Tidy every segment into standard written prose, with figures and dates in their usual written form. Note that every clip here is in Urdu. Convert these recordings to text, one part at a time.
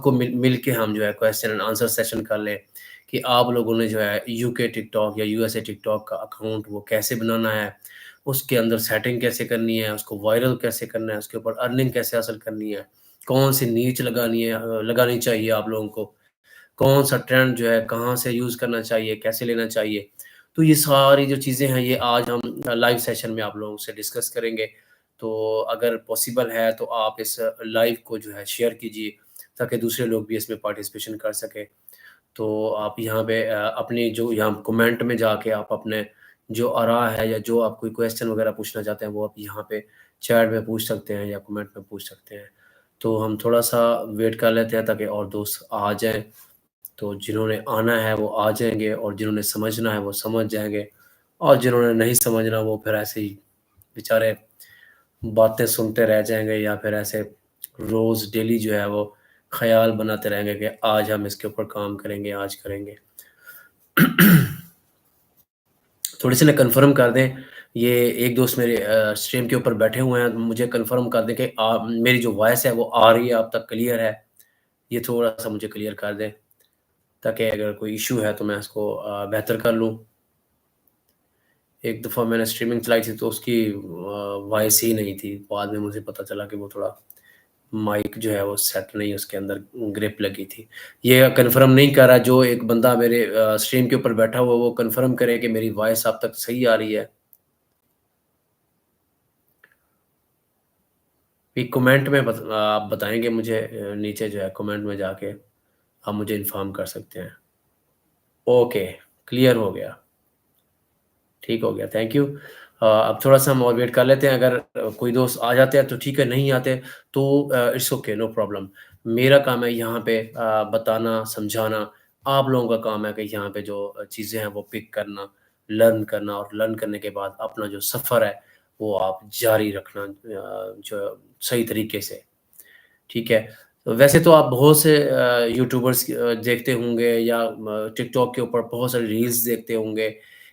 کو مل کے ہم جو ہے کویسچن اینڈ آنسر سیشن کر لیں کہ آپ لوگوں نے جو ہے یو کے ٹک ٹاک یا U S A TikTok کا اکاؤنٹ وہ کیسے بنانا ہے، اس کے اندر سیٹنگ کیسے کرنی ہے، اس کو وائرل کیسے کرنا ہے، اس کے اوپر ارننگ کیسے حاصل کرنی ہے، کون سی نیچ لگانی چاہیے آپ لوگوں کو، کون سا ٹرینڈ جو ہے کہاں سے یوز کرنا چاہیے، کیسے لینا چاہیے۔ تو یہ ساری جو چیزیں ہیں یہ آج ہم لائیو سیشن میں آپ لوگوں سے ڈسکس کریں گے۔ تو اگر پاسبل ہے تو آپ اس لائیو کو جو ہے شیئر کیجیے تاکہ دوسرے لوگ بھی اس میں پارٹیسپیشن کر سکیں۔ تو آپ یہاں پہ اپنی جو یہاں کومنٹ میں جا کے آپ اپنے جو آراء ہے یا جو آپ کوئی کویسچن وغیرہ پوچھنا چاہتے ہیں وہ آپ یہاں پہ چیٹ میں پوچھ سکتے ہیں یا کومنٹ میں پوچھ سکتے ہیں۔ تو ہم تھوڑا سا ویٹ کر لیتے ہیں تاکہ اور دوست آ جائیں، تو جنہوں نے آنا ہے وہ آ جائیں گے، اور جنہوں نے سمجھنا ہے وہ سمجھ جائیں گے، اور جنہوں نے نہیں سمجھنا وہ پھر ایسے ہی بیچارے باتیں سنتے رہ جائیں گے، یا پھر ایسے روز ڈیلی جو ہے وہ خیال بناتے رہیں گے کہ آج ہم اس کے اوپر کام کریں گے، آج کریں گے۔ تھوڑی سی نہ کنفرم کر دیں، یہ ایک دوست میرے اسٹریم کے اوپر بیٹھے ہوئے ہیں، مجھے کنفرم کر دیں کہ میری جو وائس ہے وہ آ رہی ہے آپ تک، کلیئر ہے؟ یہ تھوڑا سا مجھے کلیئر کر دیں تاکہ اگر کوئی ایشو ہے تو میں اس کو بہتر کر لوں۔ ایک دفعہ میں نے اسٹریمنگ چلائی تھی تو اس کی وائس ہی نہیں تھی، بعد میں مجھے پتہ چلا کہ وہ تھوڑا مائک جو ہے وہ سیٹ نہیں، اس کے اندر گرپ لگی تھی۔ یہ کنفرم نہیں کر رہا، جو ایک بندہ میرے اسٹریم کے اوپر بیٹھا ہوا وہ کنفرم کرے کہ میری وائس آپ تک صحیح آ رہی ہے۔ کمنٹ میں آپ بتائیں گے مجھے، نیچے جو ہے کمنٹ میں جا کے آپ مجھے انفارم کر سکتے ہیں۔ اوکے، کلیئر ہو گیا، ٹھیک ہو گیا، تھینک یو۔ اب تھوڑا سا ہم اور ویٹ کر لیتے ہیں، اگر کوئی دوست آ جاتے ہیں تو ٹھیک ہے، نہیں آتے تو اٹس اوکے، نو پرابلم۔ میرا کام ہے یہاں پہ بتانا، سمجھانا، آپ لوگوں کا کام ہے کہ یہاں پہ جو چیزیں ہیں وہ پک کرنا، لرن کرنا، اور لرن کرنے کے بعد اپنا جو سفر ہے وہ آپ جاری رکھنا جو صحیح طریقے سے، ٹھیک ہے۔ ویسے تو آپ بہت سے یوٹیوبرس دیکھتے ہوں گے یا ٹک ٹاک کے اوپر بہت سارے ریلز دیکھتے ہوں گے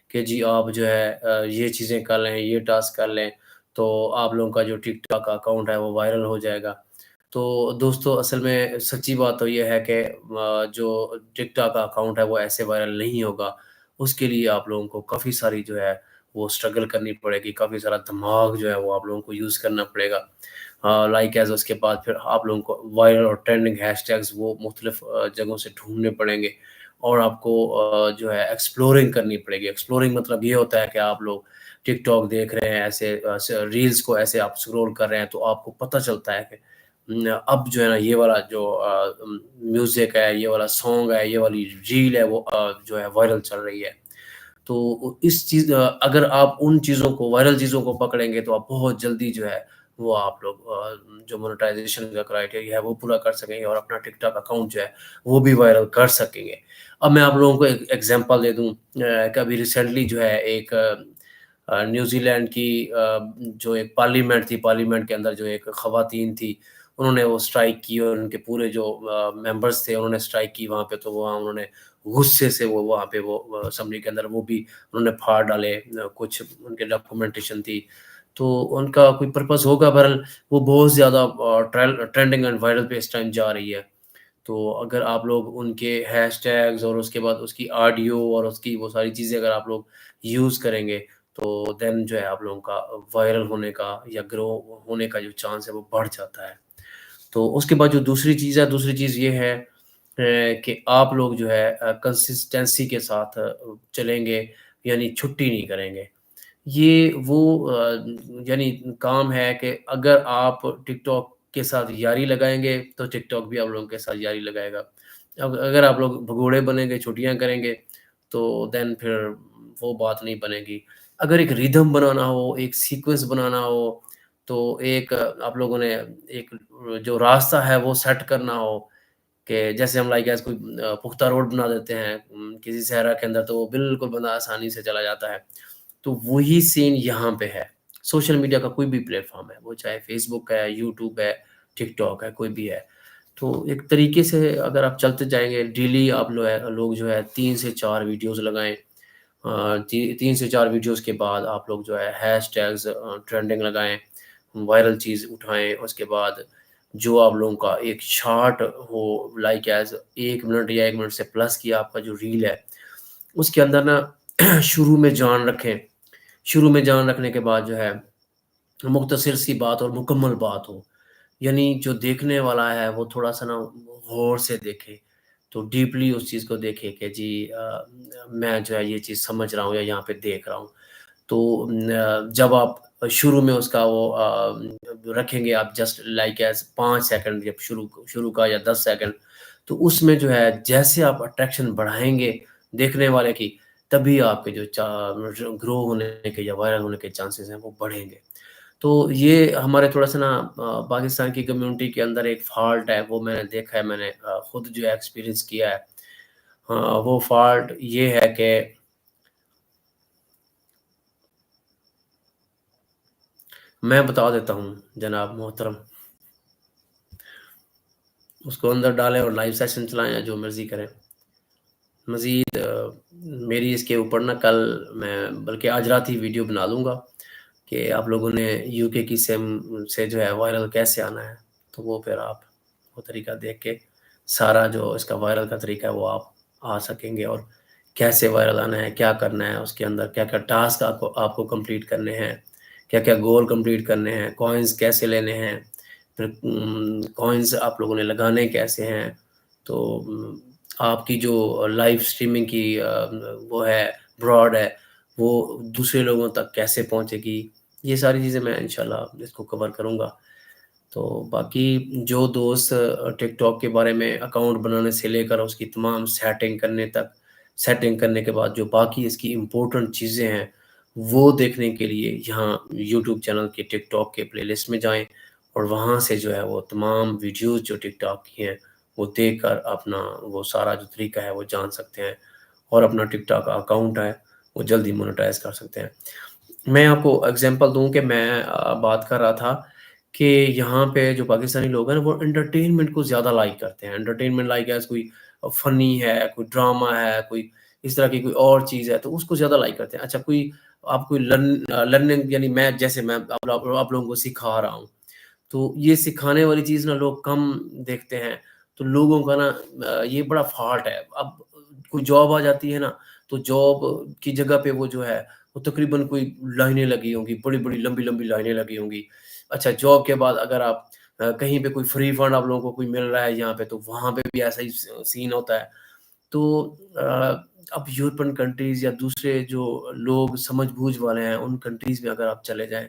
کہ جی آپ جو ہے یہ چیزیں کر لیں، یہ ٹاسک کر لیں تو آپ لوگوں کا جو ٹک ٹاک کا اکاؤنٹ ہے وہ وائرل ہو جائے گا۔ تو دوستو اصل میں سچی بات تو یہ ہے کہ جو ٹک ٹاک کا اکاؤنٹ ہے وہ ایسے وائرل نہیں ہوگا، اس کے لیے آپ لوگوں کو کافی ساری جو ہے وہ اسٹرگل کرنی پڑے گی، کافی سارا دماغ جو ہے وہ آپ لوگوں کو یوز کرنا پڑے گا۔ لائک ایز اس کے بعد پھر آپ لوگوں کو وائرل اور ٹرینڈنگ ہیش ٹیگز وہ مختلف جگہوں سے ڈھونڈنے پڑیں گے، اور آپ کو جو ہے ایکسپلورنگ کرنی پڑے گی۔ ایکسپلورنگ مطلب یہ ہوتا ہے کہ آپ لوگ ٹک ٹاک دیکھ رہے ہیں، ایسے ریلز کو ایسے آپ اسکرول کر رہے ہیں تو آپ کو پتہ چلتا ہے کہ اب جو ہے نا یہ والا جو میوزک ہے، یہ والا سانگ ہے، یہ والی ریل ہے وہ جو ہے وائرل چل رہی ہے۔ تو اس چیز اگر آپ ان چیزوں کو، وائرل چیزوں کو پکڑیں گے تو آپ بہت جلدی جو ہے وہ آپ لوگ جو مونیٹائزیشن کا کرائٹیریا ہے وہ پورا کر سکیں گے، اور اپنا ٹک ٹاک اکاؤنٹ جو ہے وہ بھی وائرل کر سکیں گے۔ اب میں آپ لوگوں کو ایک ایگزامپل دے دوں کہ ابھی ریسنٹلی جو ہے ایک نیوزی لینڈ کی جو ایک پارلیمنٹ تھی، پارلیمنٹ کے اندر جو ایک خواتین تھی، انہوں نے وہ اسٹرائک کی، اور ان کے پورے جو ممبرس تھے انہوں نے اسٹرائک کی وہاں پہ، تو وہاں انہوں نے غصے سے وہ وہاں پہ وہ اسمبلی کے اندر وہ بھی انہوں نے پھاڑ ڈالے، کچھ ان کے ڈاکومنٹیشن تھی، تو ان کا کوئی پرپس ہوگا، بہرحال وہ بہت زیادہ ٹرینڈنگ اینڈ وائرل پہ اس ٹائم جا رہی ہے۔ تو اگر آپ لوگ ان کے ہیش ٹیگز اور اس کے بعد اس کی آڈیو اور اس کی وہ ساری چیزیں اگر آپ لوگ یوز کریں گے تو دین جو ہے آپ لوگوں کا وائرل ہونے کا یا گرو ہونے کا جو چانس ہے وہ بڑھ جاتا ہے۔ تو اس کے بعد جو دوسری چیز ہے، دوسری چیز یہ ہے کہ آپ لوگ جو ہے کنسسٹنسی کے ساتھ چلیں گے، یعنی چھٹی نہیں کریں گے۔ یہ وہ یعنی کام ہے کہ اگر آپ ٹک ٹاک کے ساتھ یاری لگائیں گے تو ٹک ٹاک بھی آپ لوگوں کے ساتھ یاری لگائے گا۔ اب اگر آپ لوگ بھگوڑے بنیں گے، چھٹیاں کریں گے تو دین پھر وہ بات نہیں بنے گی۔ اگر ایک ریدم بنانا ہو، ایک سیکوینس بنانا ہو، تو ایک آپ لوگوں نے ایک جو راستہ ہے وہ سیٹ کرنا ہو، کہ جیسے ہم لائک ایز کوئی پختہ روڈ بنا دیتے ہیں کسی صحرا کے اندر تو وہ بالکل بندہ آسانی سے چلا جاتا ہے۔ تو وہی سین یہاں پہ ہے۔ سوشل میڈیا کا کوئی بھی پلیٹ فارم ہے، وہ چاہے فیس بک ہے، یوٹیوب ہے، ٹک ٹاک ہے، کوئی بھی ہے، تو ایک طریقے سے اگر آپ چلتے جائیں گے ڈیلی، آپ لوگ جو ہے 3 سے 4 ویڈیوز لگائیں، 3 سے 4 ویڈیوز کے بعد آپ لوگ جو ہے ہیش ٹیگز ٹرینڈنگ لگائیں، وائرل چیز اٹھائیں، اس کے بعد جو آپ لوگوں کا ایک شارٹ ہو، لائک ایز 1 منٹ یا 1 منٹ سے پلس کی آپ کا جو ریل ہے، اس کے اندر نا شروع میں جان رکھیں. شروع میں جان رکھنے کے بعد جو ہے مختصر سی بات اور مکمل بات ہو. یعنی جو دیکھنے والا ہے وہ تھوڑا سا نا غور سے دیکھے، تو ڈیپلی اس چیز کو دیکھے کہ جی میں جو ہے یہ چیز سمجھ رہا ہوں یا یہاں پہ دیکھ رہا ہوں. تو جب آپ شروع میں اس کا وہ رکھیں گے، آپ جسٹ لائک ایز 5 سیکنڈ جب شروع کا یا 10 سیکنڈ، تو اس میں جو ہے جیسے آپ اٹریکشن بڑھائیں گے دیکھنے والے کی، تبھی آپ کے جو گرو ہونے کے یا وائرل ہونے کے چانسز ہیں وہ بڑھیں گے. تو یہ ہمارے تھوڑا سا نا پاکستان کی کمیونٹی کے اندر ایک فالٹ ہے، وہ میں نے دیکھا ہے، میں نے خود جو ہے ایکسپیرینس کیا ہے. وہ فالٹ یہ ہے کہ میں بتا دیتا ہوں جناب محترم، اس کو اندر ڈالیں اور لائیو سیشن چلائیں یا جو مرضی کریں. مزید میری اس کے اوپر نا کل میں بلکہ آج رات ہی ویڈیو بنا دوں گا کہ آپ لوگوں نے یو کے کی سیم سے جو ہے وائرل کیسے آنا ہے. تو وہ پھر آپ وہ طریقہ دیکھ کے سارا جو اس کا وائرل کا طریقہ ہے وہ آپ آ سکیں گے، اور کیسے وائرل آنا ہے، کیا کرنا ہے، اس کے اندر کیا کیا ٹاسک آپ کو کمپلیٹ کرنے ہیں، کیا کیا گول کمپلیٹ کرنے ہیں، کوائنز کیسے لینے ہیں، پھر کوائنز آپ لوگوں نے لگانے کیسے ہیں. تو آپ کی جو لائیو اسٹریمنگ کی وہ ہے براڈ ہے، وہ دوسرے لوگوں تک کیسے پہنچے گی. یہ ساری چیزیں میں انشاءاللہ اس کو کور کروں گا. تو باقی جو دوست ٹک ٹاک کے بارے میں اکاؤنٹ بنانے سے لے کر اس کی تمام سیٹنگ کرنے تک، سیٹنگ کرنے کے بعد جو باقی اس کی امپورٹنٹ چیزیں ہیں وہ دیکھنے کے لیے یہاں یوٹیوب چینل کے ٹک ٹاک کے پلے لسٹ میں جائیں، اور وہاں سے جو ہے وہ تمام ویڈیوز جو ٹک ٹاک کی ہیں وہ دیکھ کر اپنا وہ سارا جو طریقہ ہے وہ جان سکتے ہیں، اور اپنا ٹک ٹاک اکاؤنٹ ہے وہ جلدی مونیٹائز کر سکتے ہیں. میں آپ کو اگزامپل دوں کہ میں بات کر رہا تھا کہ یہاں پہ جو پاکستانی لوگ ہیں وہ انٹرٹینمنٹ کو زیادہ لائک کرتے ہیں. انٹرٹینمنٹ لائک ایز کوئی فنی ہے، کوئی ڈرامہ ہے، کوئی اس طرح کی کوئی اور چیز ہے، تو اس کو زیادہ لائک کرتے ہیں. اچھا کوئی آپ کوئی لرننگ، یعنی میں جیسے میں آپ لوگوں کو سکھا رہا ہوں، تو یہ سکھانے والی چیز نا لوگ کم دیکھتے ہیں. تو لوگوں کا نا یہ بڑا فالٹ ہے. اب کوئی جاب آ جاتی ہے نا، تو جاب کی جگہ پہ وہ جو ہے وہ تقریباً کوئی لائنیں لگی ہوں گی، بڑی بڑی لمبی لمبی لائنیں لگی ہوں گی. اچھا جاب کے بعد اگر آپ کہیں پہ کوئی فری فنڈ آپ لوگوں کو کوئی مل رہا ہے یہاں پہ، تو وہاں پہ بھی ایسا ہی سین ہوتا ہے. تو اب یورپین کنٹریز یا دوسرے جو لوگ سمجھ بوجھ والے ہیں ان کنٹریز میں اگر آپ چلے جائیں،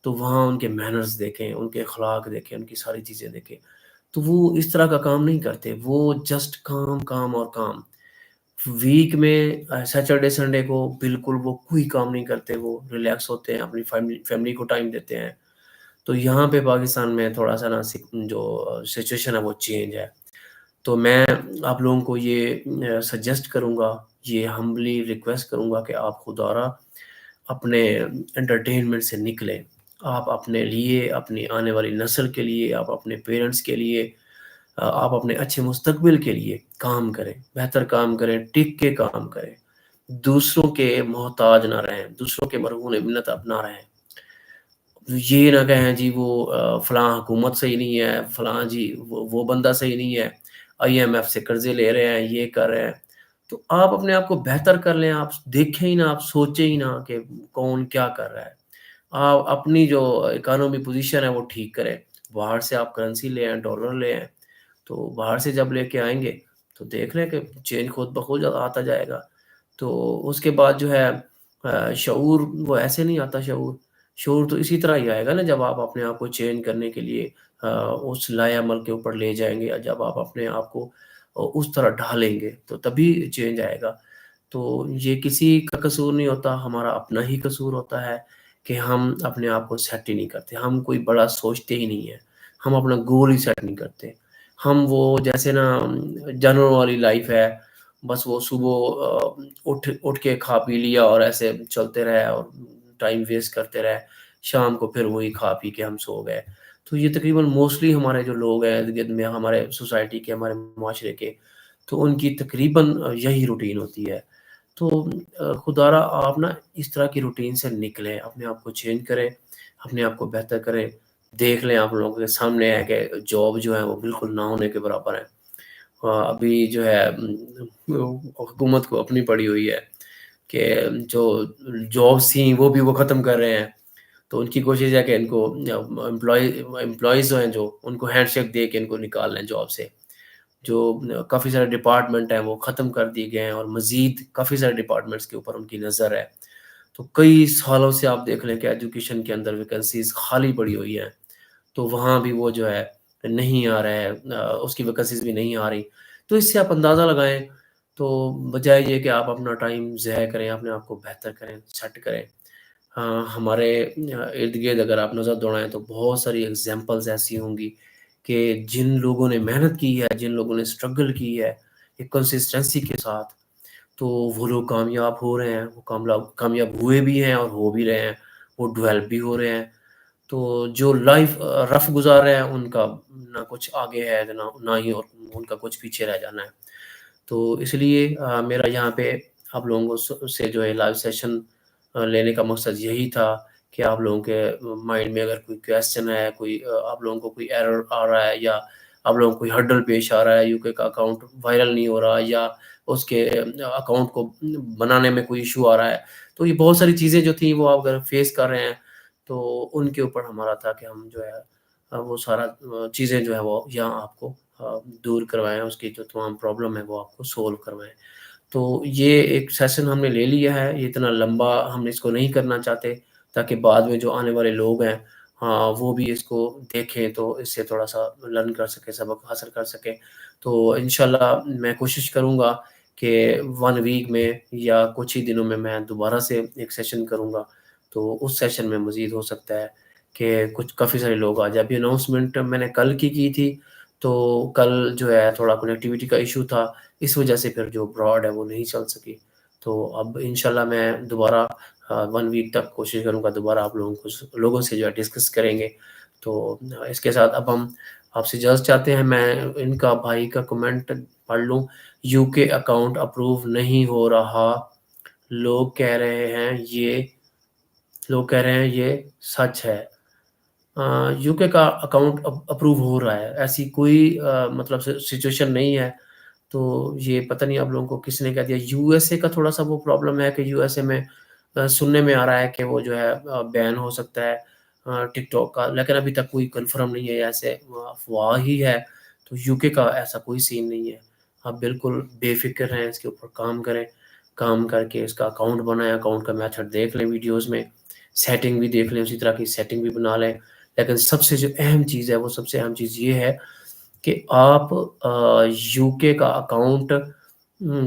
تو وہاں ان کے مینرز دیکھیں، ان کے اخلاق دیکھیں، ان کی ساری چیزیں دیکھیں. تو وہ اس طرح کا کام نہیں کرتے، وہ جسٹ کام کام اور کام. ویک میں سیٹرڈے سنڈے کو بالکل وہ کوئی کام نہیں کرتے، وہ ریلیکس ہوتے ہیں، اپنی فیملی کو ٹائم دیتے ہیں. تو یہاں پہ پاکستان میں تھوڑا سا نا جو سچویشن ہے وہ چینج ہے. تو میں آپ لوگوں کو یہ سجیسٹ کروں گا، یہ ہمبلی ریکویسٹ کروں گا کہ آپ خدا را اپنے انٹرٹینمنٹ سے نکلیں. آپ اپنے لیے، اپنی آنے والی نسل کے لیے، آپ اپنے پیرنٹس کے لیے، آپ اپنے اچھے مستقبل کے لیے کام کریں، بہتر کام کریں، ٹک کے کام کریں. دوسروں کے محتاج نہ رہیں، دوسروں کے مرہون منت اب نہ رہیں. یہ نہ کہیں جی وہ فلاں حکومت صحیح نہیں ہے، فلاں جی وہ بندہ صحیح نہیں ہے، IMF سے قرضے لے رہے ہیں، یہ کر رہے ہیں. تو آپ اپنے آپ کو بہتر کر لیں. آپ دیکھیں ہی نہ، آپ سوچیں ہی نہ کہ کون کیا کر رہا ہے. آپ اپنی جو اکانومی پوزیشن ہے وہ ٹھیک کریں. باہر سے آپ کرنسی لے آئیں، ڈالر لے آئیں. تو باہر سے جب لے کے آئیں گے تو دیکھ لیں کہ چینج خود بخود آتا جائے گا. تو اس کے بعد جو ہے شعور وہ ایسے نہیں آتا. شعور تو اسی طرح ہی آئے گا نا جب آپ اپنے آپ کو چینج کرنے کے لیے اس لائے عمل کے اوپر لے جائیں گے، یا جب آپ اپنے آپ کو اس طرح ڈھالیں گے تو تبھی چینج آئے گا. تو یہ کسی کا قصور نہیں ہوتا، ہمارا اپنا ہی قصور ہوتا ہے کہ ہم اپنے آپ کو سیٹ ہی نہیں کرتے. ہم کوئی بڑا سوچتے ہی نہیں ہیں، ہم اپنا گول ہی سیٹ نہیں کرتے. ہم وہ جیسے نا جانوروں والی لائف ہے، بس وہ صبح اٹھ کے کھا پی لیا اور ایسے چلتے رہے اور ٹائم ویسٹ کرتے رہے، شام کو پھر وہی کھا پی کے ہم سو گئے. تو یہ تقریباً موسٹلی ہمارے جو لوگ ہیں ارد گرد میں، ہمارے سوسائٹی کے، ہمارے معاشرے کے، تو ان کی تقریباً یہی روٹین ہوتی ہے. تو خدا را آپ نا اس طرح کی روٹین سے نکلیں، اپنے آپ کو چینج کریں، اپنے آپ کو بہتر کریں. دیکھ لیں آپ لوگوں کے سامنے ہے کہ جاب جو ہے وہ بالکل نہ ہونے کے برابر ہے۔ ابھی جو ہے حکومت کو اپنی پڑی ہوئی ہے کہ جو جابس تھیں وہ بھی وہ ختم کر رہے ہیں، تو ان کی کوشش ہے کہ ان کو امپلائیز جو ہیں جو ان کو ہینڈ شیک دے کے ان کو نکال لیں جاب سے۔ جو کافی سارے ڈپارٹمنٹ ہیں وہ ختم کر دیے گئے ہیں، اور مزید کافی سارے ڈپارٹمنٹس کے اوپر ان کی نظر ہے۔ تو کئی سالوں سے آپ دیکھ لیں کہ ایجوکیشن کے اندر ویکنسیز خالی پڑی ہوئی ہیں، تو وہاں بھی وہ جو ہے نہیں آ رہا ہے، اس کی ویکنسیز بھی نہیں آ رہی۔ تو اس سے آپ اندازہ لگائیں، تو بجائے یہ کہ آپ اپنا ٹائم ضائع کریں، اپنے آپ کو بہتر کریں، سیٹ کریں۔ ہمارے ارد گرد اگر آپ نظر دوڑائیں تو بہت ساری ایگزامپلز ایسی ہوں گی کہ جن لوگوں نے محنت کی ہے، جن لوگوں نے اسٹرگل کی ہے ایک کنسسٹنسی کے ساتھ، تو وہ لوگ کامیاب ہو رہے ہیں، وہ کامیاب ہوئے بھی ہیں اور ہو بھی رہے ہیں، وہ ڈیولپ بھی ہو رہے ہیں۔ تو جو لائف رف گزار رہے ہیں ان کا نہ کچھ آگے ہے نہ ہی، اور ان کا کچھ پیچھے رہ جانا ہے۔ تو اس لیے میرا یہاں پہ آپ لوگوں کو سے جو ہے لائیو سیشن لینے کا مقصد یہی تھا کہ آپ لوگوں کے مائنڈ میں اگر کوئی کویسچن ہے، کوئی آپ لوگوں کو کوئی ایرر آ رہا ہے، یا آپ لوگوں کو کوئی ہرڈل پیش آ رہا ہے، یو کے کا اکاؤنٹ وائرل نہیں ہو رہا، یا اس کے اکاؤنٹ کو بنانے میں کوئی ایشو آ رہا ہے، تو یہ بہت ساری چیزیں جو تھیں وہ آپ اگر فیس کر رہے ہیں تو ان کے اوپر ہمارا تھا کہ ہم جو ہے وہ سارا چیزیں جو ہے وہ یہاں آپ کو دور کروائیں، اس کی جو تمام پرابلم ہے وہ آپ کو سولو کروائیں۔ تو یہ ایک سیشن ہم نے لے لیا ہے، یہ اتنا لمبا ہم اس کو نہیں کرنا چاہتے، تاکہ بعد میں جو آنے والے لوگ ہیں وہ بھی اس کو دیکھیں تو اس سے تھوڑا سا لرن کر سکے، سبق حاصل کر سکے۔ تو انشاءاللہ میں کوشش کروں گا کہ 1 ویک میں یا کچھ ہی دنوں میں دوبارہ سے ایک سیشن کروں گا، تو اس سیشن میں مزید ہو سکتا ہے کہ کچھ کافی سارے لوگ آ جائیں۔ ابھی اناؤنسمنٹ میں نے کل کی تھی، تو کل جو ہے تھوڑا کنیکٹیوٹی کا ایشو تھا، اس وجہ سے پھر جو براڈ ہے وہ نہیں چل سکی۔ تو اب انشاءاللہ میں دوبارہ 1 ویک تک کوشش کروں گا، دوبارہ آپ لوگوں سے جو ہے ڈسکس کریں گے۔ تو اس کے ساتھ اب ہم آپ سے اجازت چاہتے ہیں۔ میں ان کا بھائی کا کمنٹ پڑھ لوں۔ یو کے اکاؤنٹ اپروو نہیں ہو رہا، لوگ کہہ رہے ہیں یہ سچ ہے۔ یو کے کا اکاؤنٹ اپروو ہو رہا ہے، ایسی کوئی مطلب سچویشن نہیں ہے۔ تو یہ پتہ نہیں آپ لوگوں کو کس نے کہہ دیا۔ یو ایس اے کا تھوڑا سا وہ پرابلم ہے کہ یو ایس اے میں سننے میں آ رہا ہے کہ وہ جو ہے بین ہو سکتا ہے ٹک ٹاک کا، لیکن ابھی تک کوئی کنفرم نہیں ہے، ایسے افواہ ہی ہے۔ تو یو کے کا ایسا کوئی سین نہیں ہے، آپ بالکل بے فکر رہیں، اس کے اوپر کام کریں، کام کر کے اس کا اکاؤنٹ بنائیں، اکاؤنٹ کا میتھڈ دیکھ لیں ویڈیوز میں، سیٹنگ بھی دیکھ لیں، اسی طرح کی سیٹنگ بھی بنا لیں۔ لیکن سب سے جو اہم چیز ہے، وہ سب سے اہم چیز یہ ہے کہ آپ یو کے کا account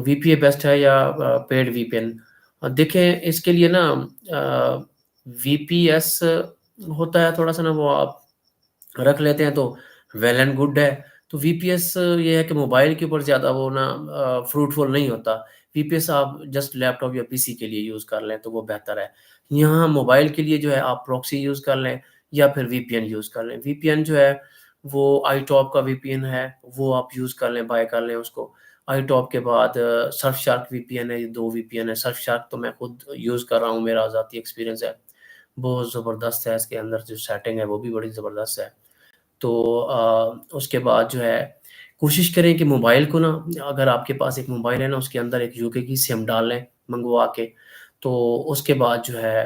we P a best ہے یا پیڈ وی پی این؟ دیکھیں اس کے لیے نا وی پی ایس ہوتا ہے تھوڑا سا نا، وہ آپ رکھ لیتے ہیں تو ویل اینڈ گڈ ہے۔ تو وی پی ایس یہ ہے کہ موبائل کے اوپر زیادہ وہ نا فروٹفل نہیں ہوتا۔ وی پی ایس آپ جسٹ لیپ ٹاپ یا پی سی کے لیے یوز کر لیں تو وہ بہتر ہے۔ یہاں موبائل کے لیے جو ہے آپ پروکسی یوز کر لیں یا پھر وی پی این یوز کر لیں۔ وی پی این جو ہے وہ آئی ٹاپ کا وی پی این ہے، وہ آپ یوز کر لیں، بائی کر لیں اس کو۔ آئی ٹاپ کے بعد سرف شارک وی پی این ہے، یہ 2 وی پی این ہے۔ سرف شارک تو میں خود یوز کر رہا ہوں، میرا ذاتی ایکسپیرینس ہے، بہت زبردست ہے، اس کے اندر جو سیٹنگ ہے وہ بھی بڑی زبردست ہے۔ تو اس کے بعد جو ہے کوشش کریں کہ موبائل کو نا، اگر آپ کے پاس ایک موبائل ہے نا، اس کے اندر ایک یو کے کی سم ڈال لیں منگوا کے، تو اس کے بعد جو ہے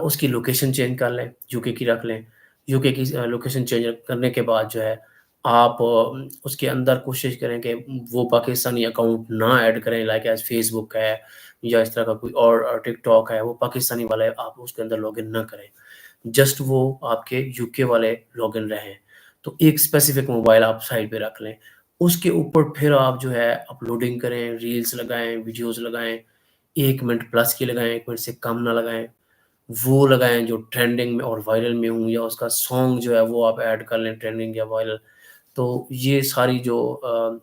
اس کی لوکیشن چینج کر لیں، یو کے کی رکھ لیں۔ یو کے کی لوکیشن چینج کرنے کے بعد جو ہے آپ اس کے اندر کوشش کریں کہ وہ پاکستانی اکاؤنٹ نہ ایڈ کریں، لائک ایز فیس بک ہے یا اس طرح کا کوئی اور ٹک ٹاک ہے، وہ پاکستانی والے آپ اس کے اندر لاگ ان نہ کریں، جسٹ وہ آپ کے یو کے والے لاگ ان رہیں۔ تو ایک اسپیسیفک موبائل آپ سائڈ پہ رکھ لیں، اس کے اوپر پھر آپ جو ہے اپلوڈنگ کریں، ریلز لگائیں، ویڈیوز لگائیں، 1 منٹ پلس کی لگائیں، 1 منٹ سے کم نہ لگائیں، وہ لگائیں جو ٹرینڈنگ میں اور وائرل میں ہوں، یا اس کا سانگ جو ہے وہ آپ ایڈ کر لیں ٹرینڈنگ یا وائرل۔ تو یہ ساری جو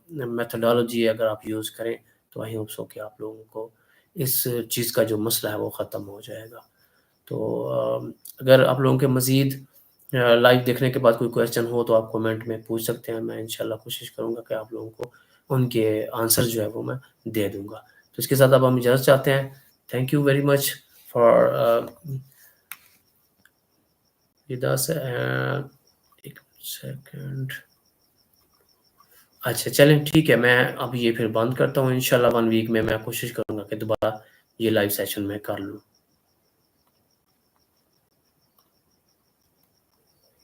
میتھڈالوجی ہے اگر آپ یوز کریں تو آئی ہوپ سو کہ آپ لوگوں کو اس چیز کا جو مسئلہ ہے وہ ختم ہو جائے گا۔ تو اگر آپ لوگوں کے مزید لائیو دیکھنے کے بعد کوئی کویسچن ہو تو آپ کومنٹ میں پوچھ سکتے ہیں، میں انشاءاللہ کوشش کروں گا کہ آپ لوگوں کو ان کے آنسر جو ہے وہ میں دے دوں گا۔ تو اس کے ساتھ اب ہم اجازت چاہتے ہیں۔ Thank you very much for Rida سے ایک سیکنڈ. اچھا چلیں ٹھیک ہے، میں اب یہ پھر بند کرتا ہوں. انشاءاللہ 1 ویک میں کوشش کروں گا کہ دوبارہ یہ لائیو سیشن میں کر لوں.